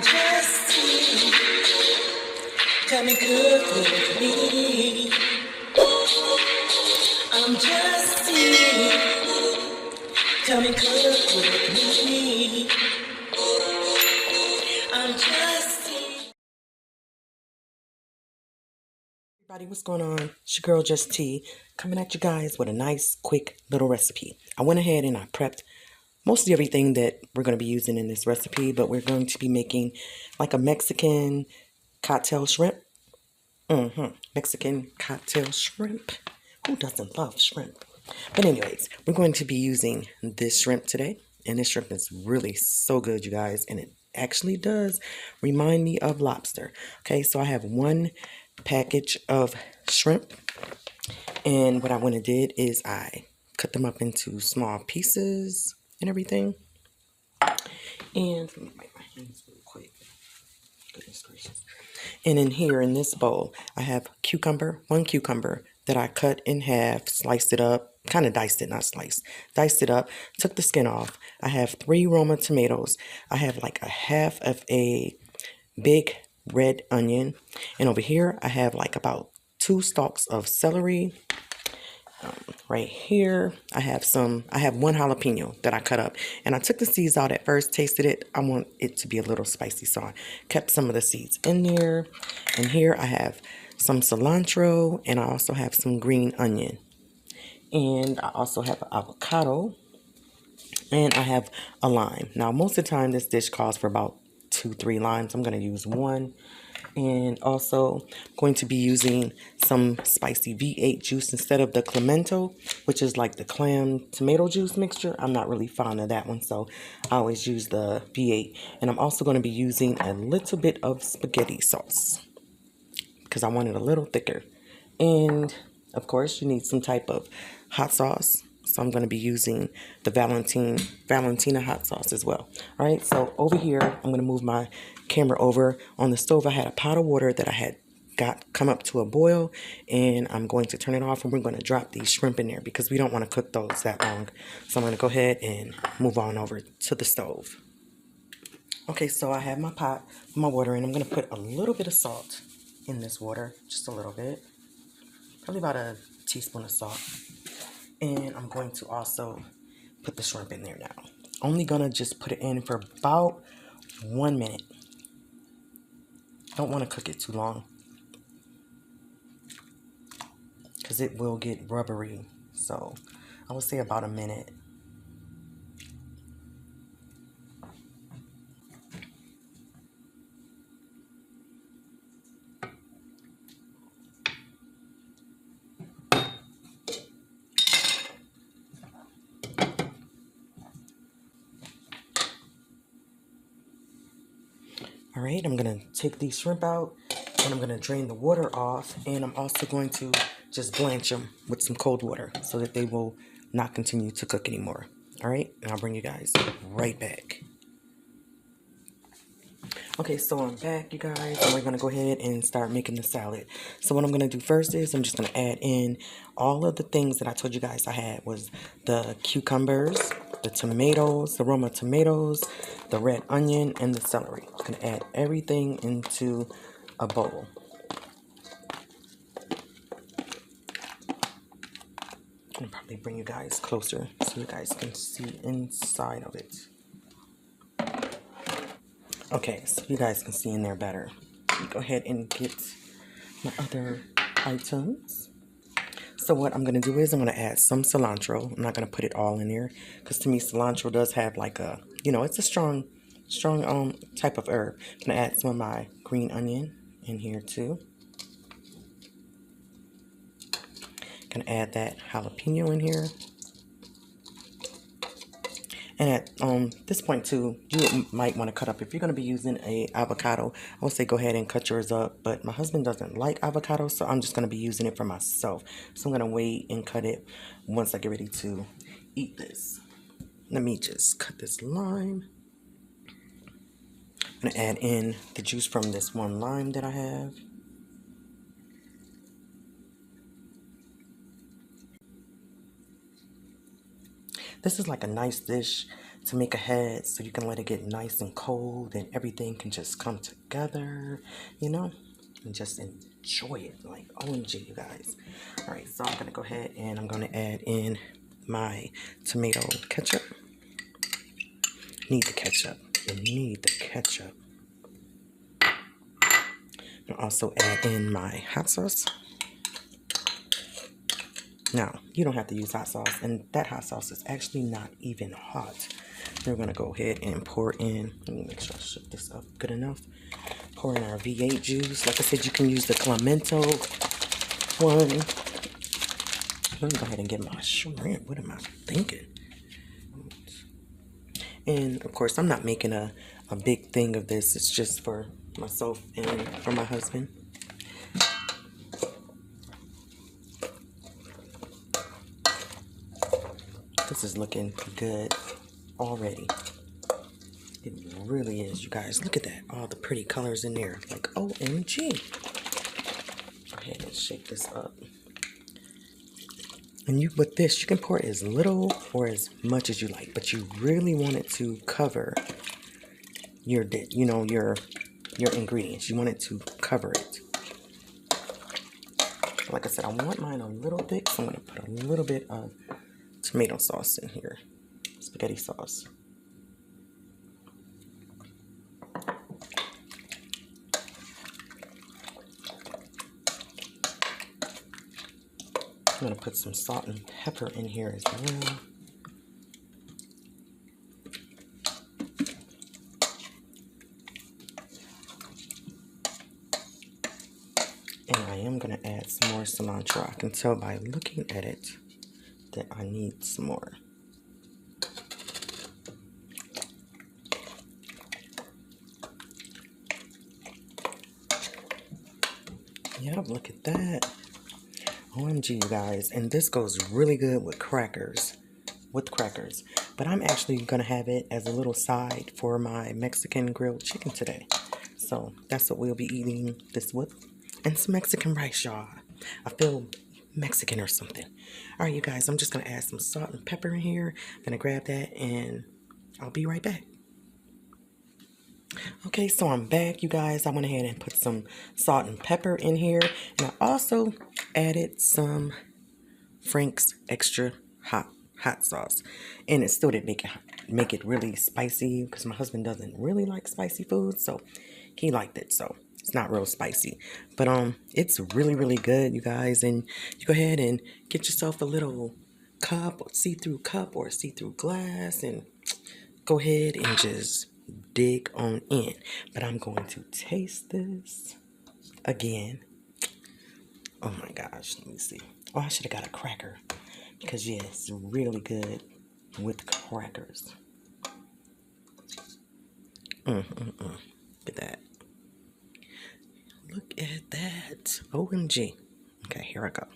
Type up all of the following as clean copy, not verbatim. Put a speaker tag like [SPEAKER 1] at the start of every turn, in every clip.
[SPEAKER 1] I'm just tea. Come and cook with me. I'm just tea. Come and cook with me. I'm just tea. Everybody, what's going on? It's your girl Just Tea, coming at you guys with a nice, quick little recipe. I went ahead and I prepped mostly everything that we're going to be using in this recipe, but we're going to be making like a Mexican cocktail shrimp. Mexican cocktail shrimp. Who doesn't love shrimp? But anyways, we're going to be using this shrimp today. And this shrimp is really so good, you guys. And it actually does remind me of lobster. Okay, so I have one package of shrimp. And what I went and did is I cut them up into small pieces and everything. And let me wipe my hands real quick. Goodness gracious. And in here, in this bowl, I have one cucumber that I cut in half, sliced it up, kind of diced it, not sliced, diced it up, took the skin off. I have 3 Roma tomatoes. I have like a half of a big red onion. And over here, I have like about 2 stalks of celery. Right here, I have 1 jalapeno that I cut up, and I took the seeds out at first, tasted it. I want it to be a little spicy, so I kept some of the seeds in there. And here I have some cilantro, and I also have some green onion. And I also have an avocado, and I have a lime. Now, most of the time, this dish calls for about 2-3 limes. I'm going to use 1. And also going to be using some spicy V8 juice instead of the Clemento, which is like the clam tomato juice mixture. I'm not really fond of that one, so I always use the V8. And I'm also going to be using a little bit of spaghetti sauce because I want it a little thicker. And of course, you need some type of hot sauce. So I'm going to be using the Valentina hot sauce as well. All right, so over here, I'm going to move my camera over. On the stove, I had a pot of water that I had got come up to a boil, and I'm going to turn it off, and we're going to drop these shrimp in there because we don't want to cook those that long. So I'm going to go ahead and move on over to the stove. Okay, so I have my pot, my water, and I'm going to put a little bit of salt in this water, just a little bit, probably about a teaspoon of salt. And I'm going to also put the shrimp in there now. Only gonna just put it in for about 1 minute. Don't want to cook it too long because it will get rubbery. So I would say about a minute. All right, I'm gonna take these shrimp out, and I'm gonna drain the water off, and I'm also going to just blanch them with some cold water so that they will not continue to cook anymore. All right, and I'll bring you guys right back. Okay, so I'm back, you guys, and we're gonna go ahead and start making the salad. So what I'm gonna do first is I'm just gonna add in all of the things that I told you guys I had was the cucumbers, the tomatoes, the Roma tomatoes, the red onion, and the celery. I'm gonna add everything into a bowl. I'm gonna probably bring you guys closer so you guys can see inside of it. Okay, so you guys can see in there better. Let me go ahead and get my other items. So what I'm going to do is I'm going to add some cilantro. I'm not going to put it all in there because to me cilantro does have like a, it's a strong type of herb. I'm going to add some of my green onion in here too. Going to add that jalapeno in here. And at this point too, you might want to cut up, if you're going to be using a avocado, I would say go ahead and cut yours up. But my husband doesn't like avocado, so I'm just going to be using it for myself. So I'm going to wait and cut it once I get ready to eat this. Let me just cut this lime. I'm going to add in the juice from this 1 lime that I have. This is like a nice dish to make ahead so you can let it get nice and cold and everything can just come together, you know, and just enjoy it. Like, OMG, you guys. All right, so I'm going to go ahead and I'm going to add in my tomato ketchup. Need the ketchup. You need the ketchup. I'll also add in my hot sauce. Now, you don't have to use hot sauce, and that hot sauce is actually not even hot. We're going to go ahead and pour in, let me make sure I shook this up good enough. Pour in our V8 juice. Like I said, you can use the Clemento one. Let me go ahead and get my shrimp. What am I thinking? And, of course, I'm not making a big thing of this. It's just for myself and for my husband. This is looking good already. It really is, you guys. Look at that. All the pretty colors in there. Like, OMG. Go ahead and shake this up. And with this, you can pour as little or as much as you like, but you really want it to cover your ingredients. You want it to cover it. Like I said, I want mine a little thick, so I'm going to put a little bit of tomato sauce in here, spaghetti sauce. I'm going to put some salt and pepper in here as well. And I am going to add some more cilantro. I can tell by looking at it that I need some more. Yep, look at that. OMG, you guys. And this goes really good with crackers. But I'm actually going to have it as a little side for my Mexican grilled chicken today. So that's what we'll be eating this with. And some Mexican rice, y'all. I feel Mexican or something. All right, you guys, I'm just going to add some salt and pepper in here. I'm going to grab that and I'll be right back. Okay, so I'm back, you guys. I went ahead and put some salt and pepper in here. And I also added some Frank's extra hot sauce. And it still didn't make it really spicy because my husband doesn't really like spicy food. So he liked it. So it's not real spicy. But it's really, really good, you guys. And you go ahead and get yourself a little cup, or see-through cup or see-through glass. And go ahead and just dig on in. But I'm going to taste this again. Oh my gosh, let me see. Oh, I should have got a cracker because yeah, it's really good with crackers. Look at that. Look at that. OMG. Okay, here I go.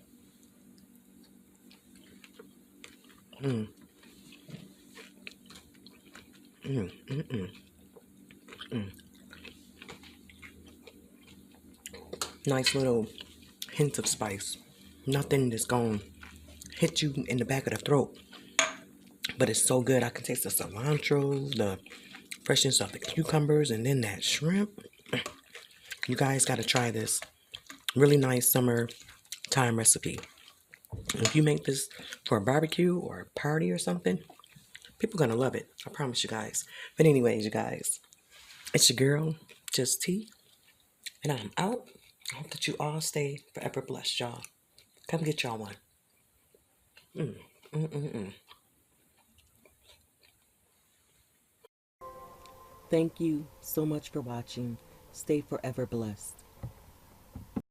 [SPEAKER 1] Nice little hint of spice. Nothing that's going to hit you in the back of the throat. But it's so good. I can taste the cilantro, the freshness of the cucumbers, and then that shrimp. You guys got to try this. Really nice summertime recipe. If you make this for a barbecue or a party or something, people are going to love it. I promise you guys. But anyways, you guys, it's your girl, Just T. And I'm out. I hope that you all stay forever blessed, y'all. Come get y'all one. Thank you so much for watching. Stay forever blessed.